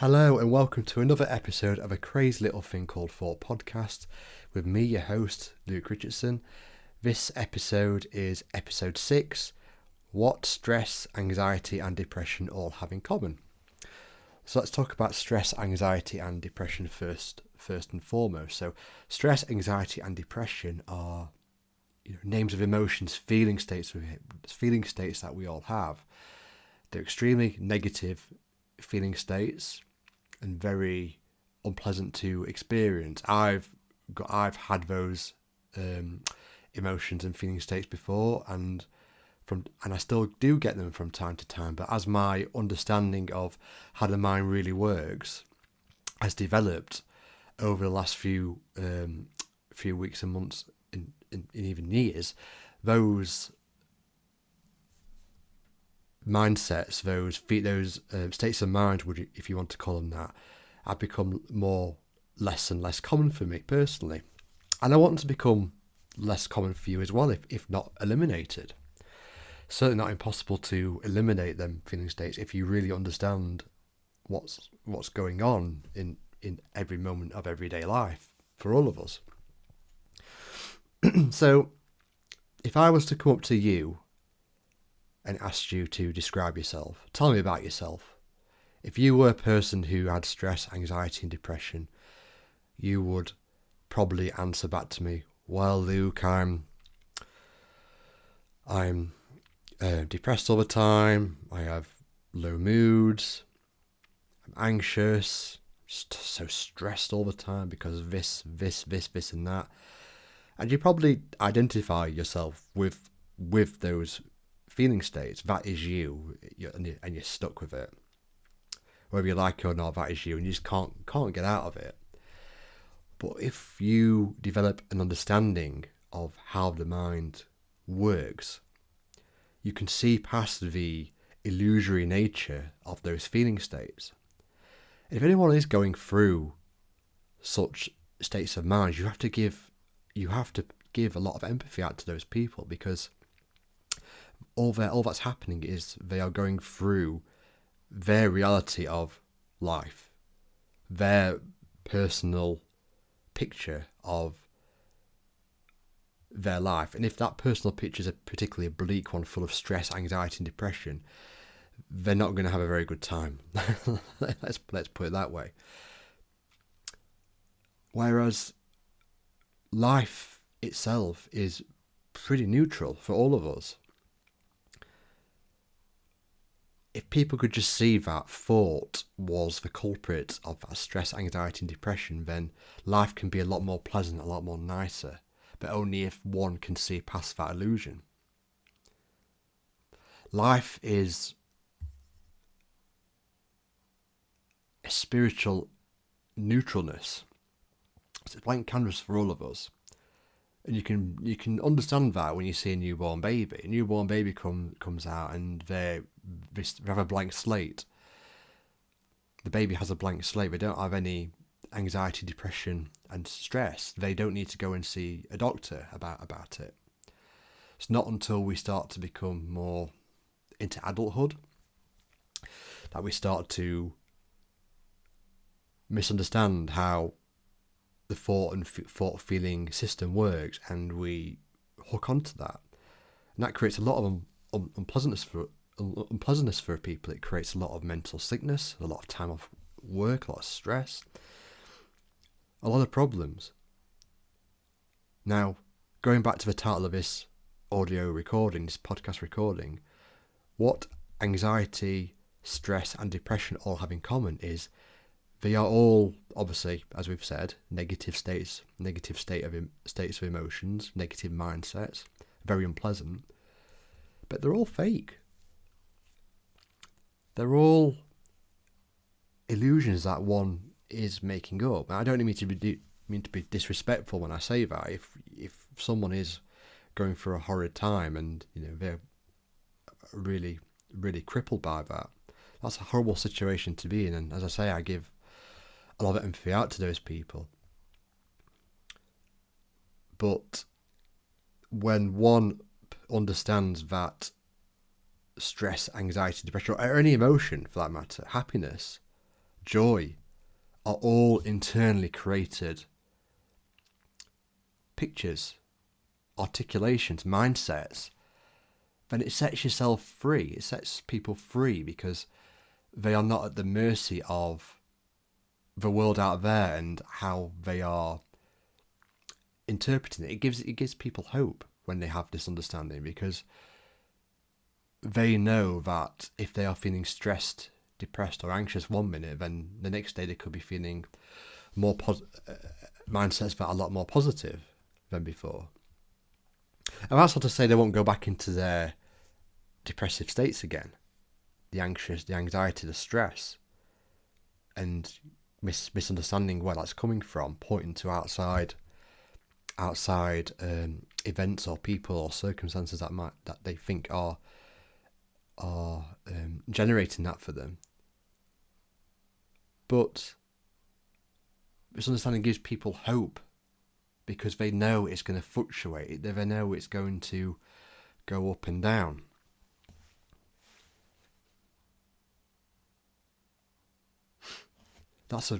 Hello and welcome to another episode of A Crazy Little Thing Called Thought podcast with me, your host, Luke Richardson. This episode is episode 6, What Stress, Anxiety and Depression All Have in Common. So let's talk about stress, anxiety and depression first and foremost. So stress, anxiety and depression are names of emotions, feeling states that we all have. They're extremely negative feeling states and very unpleasant to experience. I've had those emotions and feeling states before, and I still do get them from time to time. But as my understanding of how the mind really works has developed over the last few weeks and months, and even years, those mindsets, those states of mind, if you want to call them that, have become less and less common for me personally, and I want them to become less common for you as well, if not eliminated. Certainly not impossible to eliminate them feeling states if you really understand what's going on in every moment of everyday life for all of us. So, if I was to come up to you and asked you to describe yourself, tell me about yourself. If you were a person who had stress, anxiety and depression, you would probably answer back to me, well, Luke, I'm depressed all the time, I have low moods, I'm anxious, so stressed all the time because of this and that. And you probably identify yourself with those feeling states. That is you, and you're stuck with it. Whether you like it or not, that is you, and you just can't get out of it. But if you develop an understanding of how the mind works, you can see past the illusory nature of those feeling states. And if anyone is going through such states of mind, you have to give a lot of empathy out to those people, because all that's happening is they are going through their reality of life, their personal picture of their life. And if that personal picture is a particularly bleak one, full of stress, anxiety and depression, they're not going to have a very good time. let's put it that way. Whereas life itself is pretty neutral for all of us. If people could just see that thought was the culprit of that stress, anxiety and depression, then life can be a lot more pleasant, a lot more nicer, but only if one can see past that illusion. Life is a spiritual neutralness. It's a blank canvas for all of us. And you can understand that when you see a newborn baby. A newborn baby comes out and they have a blank slate. The baby has a blank slate. They don't have any anxiety, depression and stress. They don't need to go and see a doctor about it. It's not until we start to become more into adulthood that we start to misunderstand how the thought feeling system works, and we hook onto that, and that creates a lot of unpleasantness for people. It creates a lot of mental sickness, a lot of time off work, a lot of stress, a lot of problems. Now, going back to the title of this audio recording, this podcast recording, what anxiety, stress and depression all have in common is they are all, obviously, as we've said, negative states of emotions, negative mindsets, very unpleasant, but they're all fake. They're all illusions that one is making up. And I don't mean to be disrespectful when I say that. If someone is going through a horrid time and they're really, really crippled by that, that's a horrible situation to be in. And as I say, I give a lot of empathy out to those people. But when one understands that stress, anxiety, depression, or any emotion for that matter, happiness, joy are all internally created pictures, articulations, mindsets, then it sets yourself free. It sets people free because they are not at the mercy of the world out there and how they are interpreting it. It gives people hope when they have this understanding, because they know that if they are feeling stressed, depressed, or anxious one minute, then the next day they could be feeling more mindsets that are a lot more positive than before. And that's not to say they won't go back into their depressive states again, the anxiety, the stress, and misunderstanding where that's coming from, pointing to outside events or people or circumstances that they think are generating that for them. But misunderstanding gives people hope because they know it's going to fluctuate. They know it's going to go up and down. That's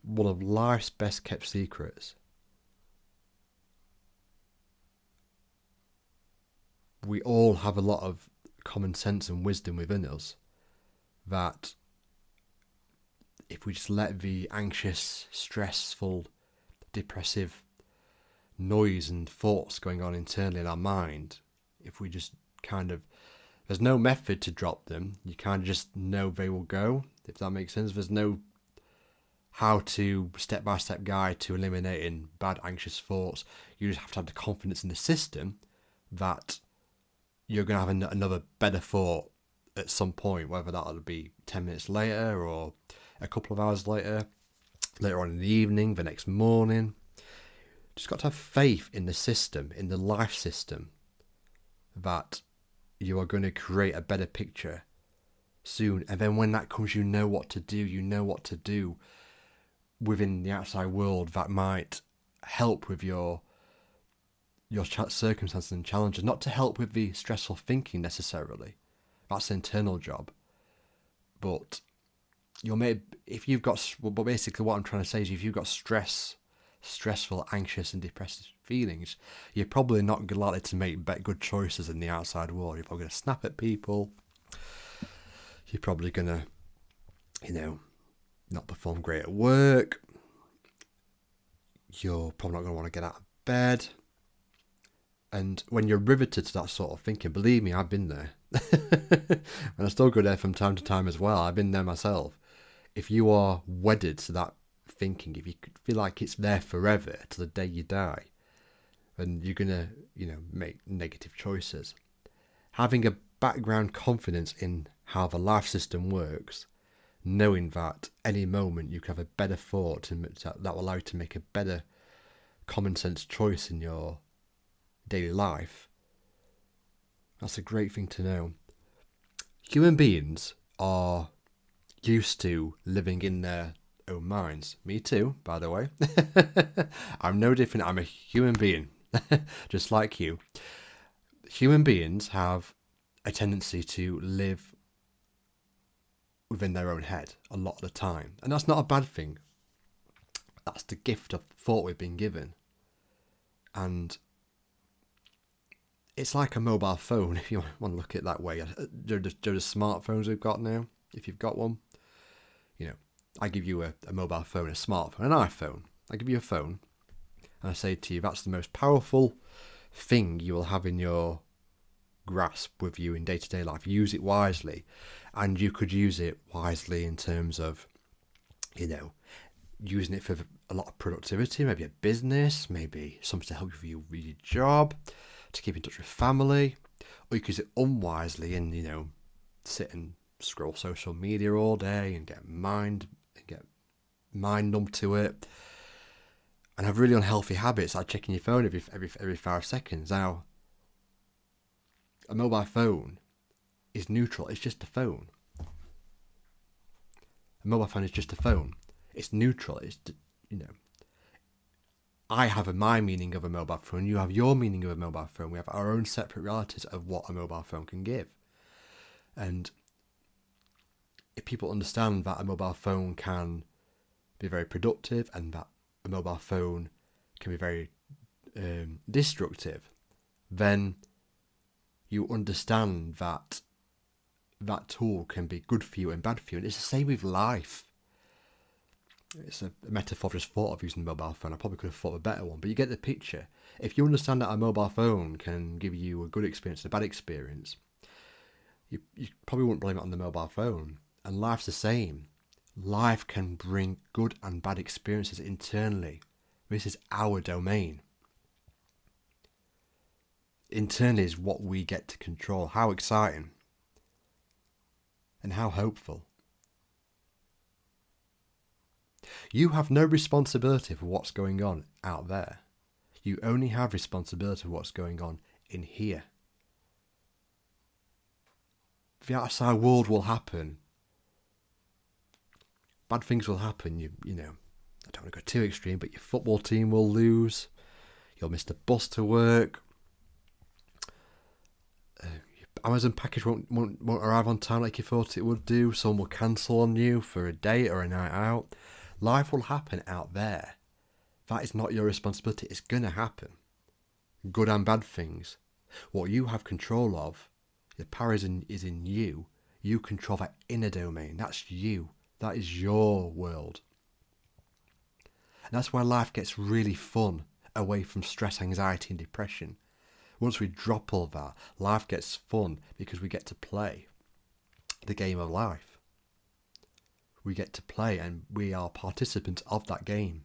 one of life's best kept secrets. We all have a lot of common sense and wisdom within us that if we just let the anxious, stressful, depressive noise and thoughts going on internally in our mind, if we just there's no method to drop them. You kind of just know they will go, if that makes sense. There's no how to step-by-step guide to eliminating bad anxious thoughts. You just have to have the confidence in the system that you're going to have another better thought at some point, whether that'll be 10 minutes later or a couple of hours later on in the evening, the next morning. Just got to have faith in the system, in the life system, that you are going to create a better picture soon. And then when that comes, you know what to do within the outside world that might help with your circumstances and challenges. Not to help with the stressful thinking necessarily. That's an internal job. But basically what I'm trying to say is if you've got stressful, anxious and depressive feelings, you're probably not likely to make good choices in the outside world. You're probably going to snap at people. You're probably going to, not perform great at work. You're probably not going to want to get out of bed. And when you're riveted to that sort of thinking, believe me, I've been there. And I still go there from time to time as well. I've been there myself. If you are wedded to that thinking, if you feel like it's there forever to the day you die, then you're going to, make negative choices. Having a background confidence in how the life system works, knowing that any moment you can have a better thought that will allow you to make a better common sense choice in your daily life, that's a great thing to know. Human beings are used to living in their own minds. Me too, by the way. I'm no different. I'm a human being, just like you. Human beings have a tendency to live within their own head a lot of the time. And that's not a bad thing. That's the gift of thought we've been given. And it's like a mobile phone, if you want to look at it that way. They're the smartphones we've got now, if you've got one. I give you a mobile phone, a smartphone, an iPhone. I give you a phone, and I say to you, that's the most powerful thing you will have in your grasp with you in day-to-day life. Use it wisely. And you could use it wisely in terms of, using it for a lot of productivity, maybe a business, maybe something to help you with your job, to keep in touch with family. Or you could use it unwisely and, sit and scroll social media all day and get mind numb to it, and have really unhealthy habits like checking your phone every 5 seconds. Now, a mobile phone is neutral. It's just a phone. A mobile phone is just a phone. It's neutral. It's I have my meaning of a mobile phone. You have your meaning of a mobile phone. We have our own separate realities of what a mobile phone can give, and if people understand that a mobile phone can be very productive and that a mobile phone can be very destructive, then you understand that that tool can be good for you and bad for you. And it's the same with life. It's a metaphor I've just thought of using the mobile phone. I probably could have thought of a better one, but you get the picture. If you understand that a mobile phone can give you a good experience and a bad experience, you probably wouldn't blame it on the mobile phone. And life's the same. Life can bring good and bad experiences internally. This is our domain. Internally is what we get to control. How exciting. And how hopeful. You have no responsibility for what's going on out there. You only have responsibility for what's going on in here. The outside world will happen. Bad things will happen. You know, I don't want to go too extreme, but your football team will lose. You'll miss the bus to work. Your Amazon package won't arrive on time like you thought it would do. Someone will cancel on you for a day or a night out. Life will happen out there. That is not your responsibility. It's going to happen. Good and bad things. What you have control of, the power is in you. You control that inner domain. That's you. That is your world. And that's why life gets really fun away from stress, anxiety and depression. Once we drop all that, life gets fun because we get to play the game of life. We get to play and we are participants of that game.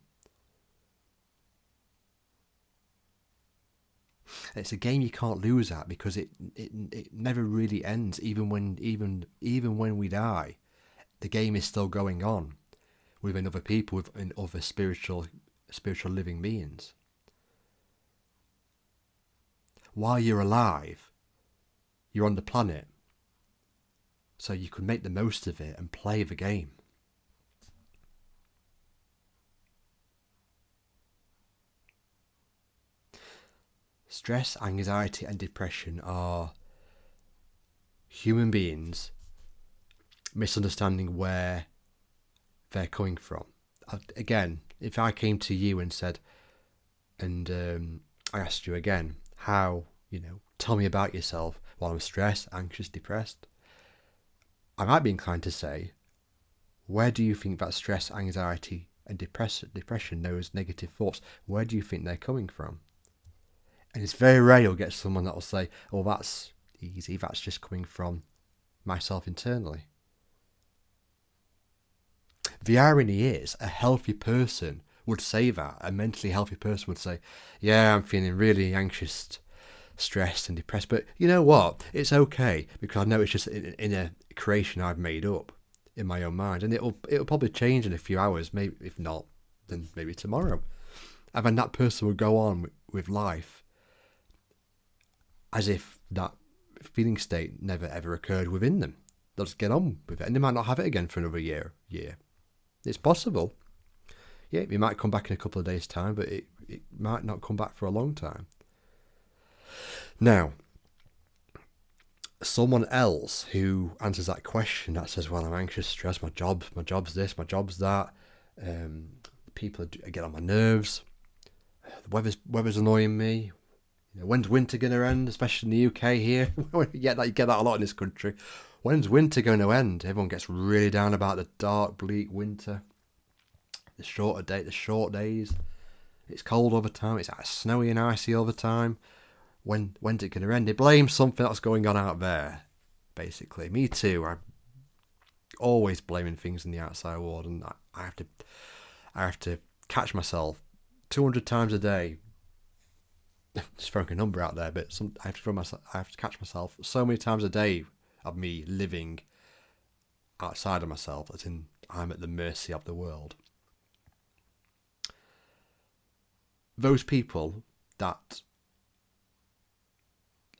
It's a game you can't lose at because it never really ends. Even when we die, the game is still going on within other people, within other spiritual living beings. While you're alive, you're on the planet, so you can make the most of it and play the game. Stress, anxiety and depression are human beings misunderstanding where they're coming from. Again, if I came to you and said, and I asked you again, how, tell me about yourself. Well, I'm stressed, anxious, depressed. I might be inclined to say, where do you think that stress, anxiety and depression, those negative thoughts, where do you think they're coming from? And it's very rare you'll get someone that will say, oh, that's easy, that's just coming from myself internally. The irony is, a healthy person would say that. A mentally healthy person would say, yeah, I'm feeling really anxious, stressed and depressed. But you know what? It's okay, because I know it's just in a creation I've made up in my own mind. And it'll probably change in a few hours. Maybe if not, then maybe tomorrow. And then that person will go on with life as if that feeling state never ever occurred within them. They'll just get on with it. And they might not have it again for another year. It's possible. Yeah, it might come back in a couple of days' time, but it might not come back for a long time. Now, someone else who answers that question, that says, well, I'm anxious, stressed, my job's this, my job's that, people get on my nerves, the weather's annoying me, when's winter going to end, especially in the UK here? You get that a lot in this country. When's winter going to end? Everyone gets really down about the dark, bleak winter. The short days. It's cold all the time. It's snowy and icy all the time. When's it going to end? They blame something that's going on out there, basically. Me too. I'm always blaming things in the outside world, and I have to catch myself 200 times a day. Just throwing a number out there, but I have to catch myself so many times a day of me living outside of myself, as in I'm at the mercy of the world. Those people that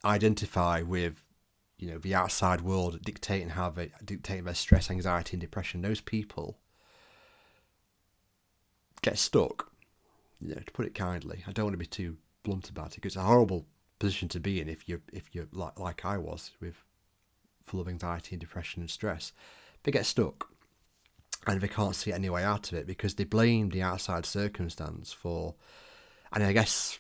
identify with, the outside world dictating their stress, anxiety and depression, those people get stuck. To put it kindly, I don't want to be too blunt about it, because it's a horrible position to be in if you're like I was, with full of anxiety and depression and stress. they get stuck and they can't see any way out of it because they blame the outside circumstance for. And I guess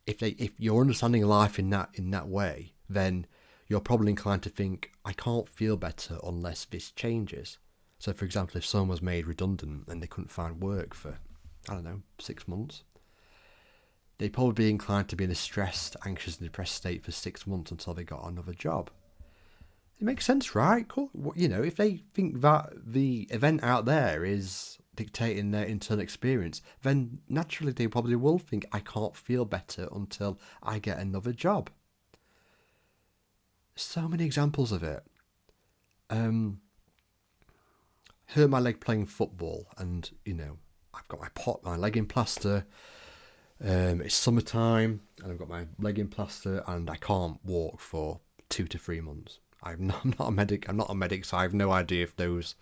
if you're understanding life in that way, then you're probably inclined to think, I can't feel better unless this changes. So, for example, if someone was made redundant and they couldn't find work for, I don't know, 6 months, they'd probably be inclined to be in a stressed, anxious and depressed state for 6 months until they got another job. It makes sense, right? Cool. You know, if they think that the event out there is dictating their internal experience, then naturally they probably will think, I can't feel better until I get another job. So many examples of it. Hurt my leg playing football, and you know, I've got my leg in plaster. It's summertime, and I've got my leg in plaster, and I can't walk for 2 to 3 months. I'm not a medic. I'm not a medic, so I have no idea if those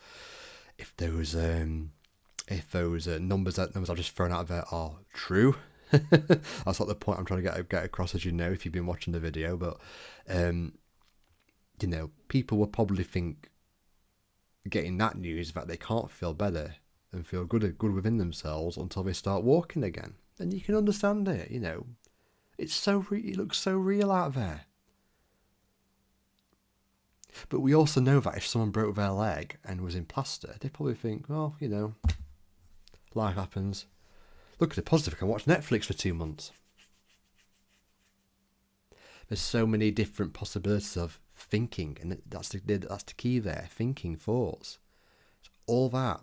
numbers I've just thrown out there are true. That's not the point I'm trying to get across, as you know, if you've been watching the video. But you know, people will probably think, getting that news, that they can't feel better and feel good within themselves until they start walking again. And you can understand it. You know, it looks so real out there. But we also know that if someone broke their leg and was in plaster, they'd probably think, well, you know, life happens. Look at the positive, I can watch Netflix for 2 months. There's so many different possibilities of thinking, and that's the key there, thinking thoughts. It's all that.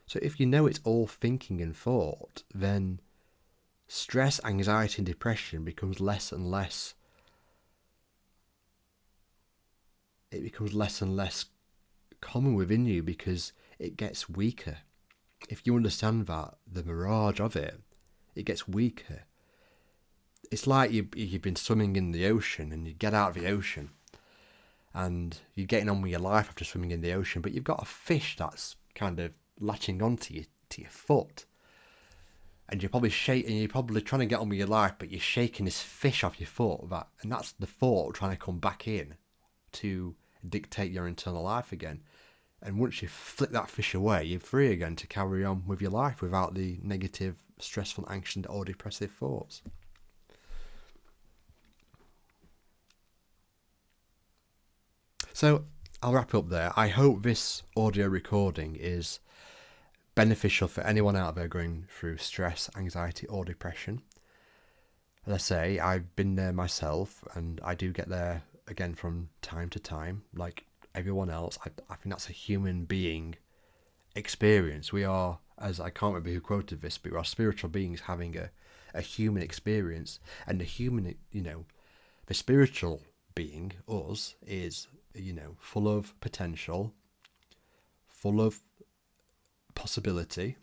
So if you know it's all thinking and thought, then stress, anxiety and depression becomes less and less. It becomes less and less common within you because it gets weaker. If you understand that, the mirage of it gets weaker. It's like you've been swimming in the ocean and you get out of the ocean and you're getting on with your life after swimming in the ocean, but you've got a fish that's kind of latching onto your foot. And you're probably trying to get on with your life, but you're shaking this fish off your foot, and that's the thought trying to come back in to dictate your internal life again. And once you flick that fish away, you're free again to carry on with your life without the negative, stressful, anxious or depressive thoughts. So I'll wrap up there. I hope this audio recording is beneficial for anyone out there going through stress, anxiety or depression. As I say, I've been there myself, and I do get there again from time to time, like everyone else. I think that's a human being experience. We are, as I can't remember who quoted this, but we are spiritual beings having a human experience, and the human, you know, the spiritual being, us, is, you know, full of potential, full of possibility.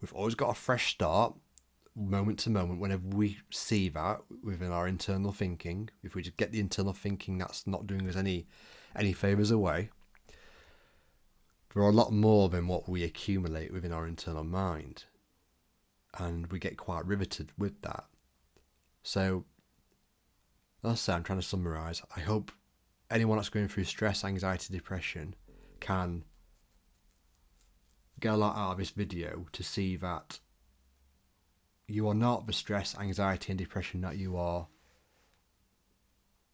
We've always got a fresh start, moment to moment, whenever we see that within our internal thinking. If we just get the internal thinking that's not doing us any favours away, there are a lot more than what we accumulate within our internal mind, and we get quite riveted with that. So let's say, I'm trying to summarise, I hope anyone that's going through stress, anxiety, depression can get a lot out of this video to see that you are not the stress, anxiety and depression that you are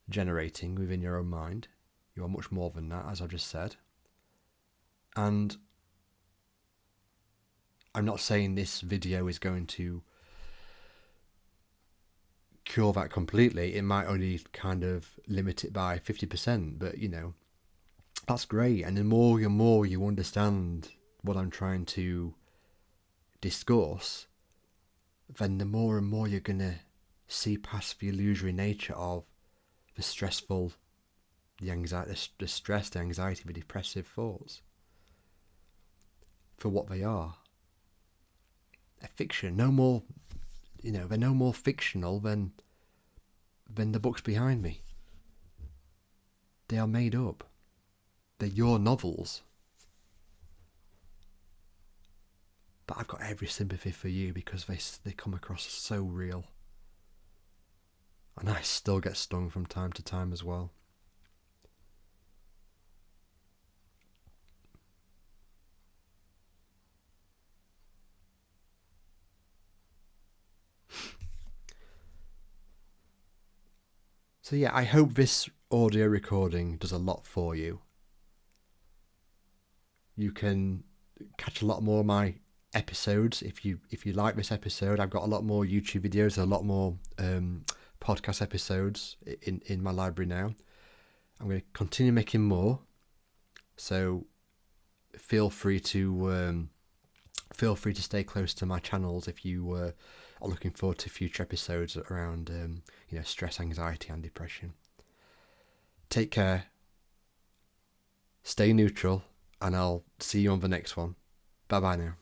generating within your own mind. You are much more than that, as I've just said. And I'm not saying this video is going to cure that completely. It might only kind of limit it by 50%, but you know, that's great. And the more you understand what I'm trying to discuss, then the more and more you're going to see past the illusory nature of the stressful, the anxiety, the stress, the anxiety, the depressive thoughts for what they are. They're fiction. No more, you know, they're no more fictional than the books behind me. They are made up. They're your novels. But I've got every sympathy for you because they come across so real. And I still get stung from time to time as well. So yeah, I hope this audio recording does a lot for you. You can catch a lot more of my episodes if you like this episode. I've got a lot more YouTube videos and a lot more podcast episodes in my library now. I'm going to continue making more, so feel free to stay close to my channels if you are looking forward to future episodes around stress, anxiety and depression. Take care, stay neutral, and I'll see you on the next one. Bye bye now.